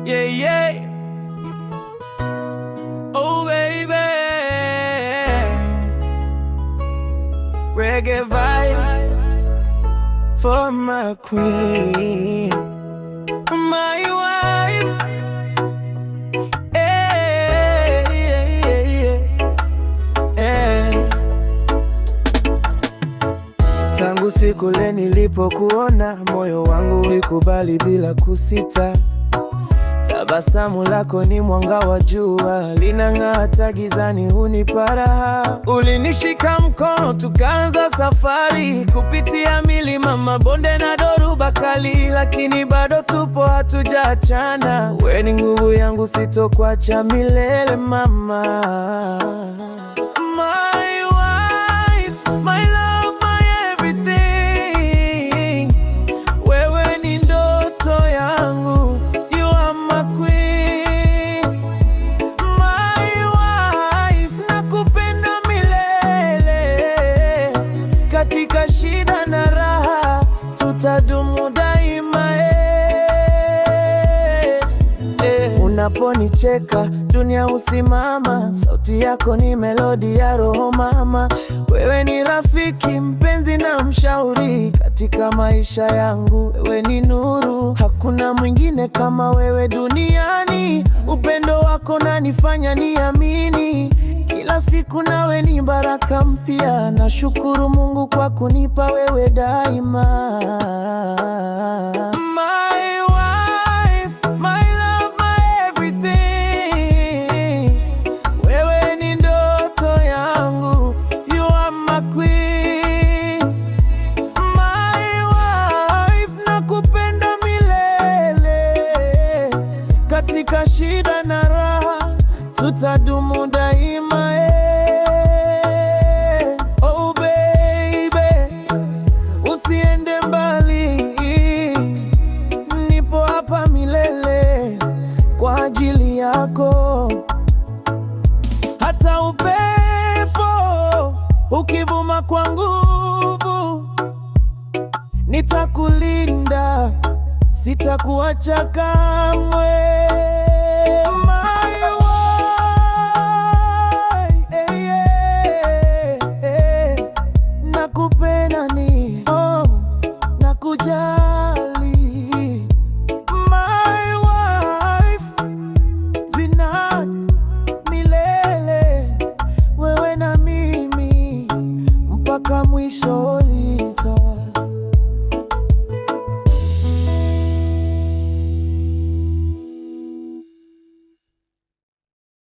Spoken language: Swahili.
Yeah, yeah. Oh baby, reggae vibes for my queen, my wife. Hey, yeah, yeah, yeah. Tangu siku ile nilipokuona, moyo wangu ulikubali bila kusita. Tabasamu lako ni mwanga wa jua, linang'aa hata gizani, hunipa raha. Ulinishika mkono tukaanza safari, kupitia milima, mabonde na dhoruba kali, lakini bado tupo, hatujaachana. Wewe ni nguvu yangu, sitokuacha milele mama. My wife, my love, my everything. Wewe ni ndoto yangu, katika shida na raha tutadumu daima. Unaponicheka dunia husimama, sauti yako ni melodi ya roho mama. Wewe ni rafiki, mpenzi na mshauri katika maisha yangu. Wewe ni nuru, hakuna mwingine kama wewe duniani. Upendo wako nanifanya niamini, kila siku nawe ni baraka mpya. Nashukuru Mungu kwa kunipa wewe daima. My wife, my love, my everything. Wewe ni ndoto yangu, you are my queen. My wife, nakupenda milele, katika shida na raha tutadumu daima. Oh baby, usiende mbali, nipo hapa milele kwa ajili yako. Hata upepo ukivuma kwa nguvu, nitakulinda, sitakuacha kamwe.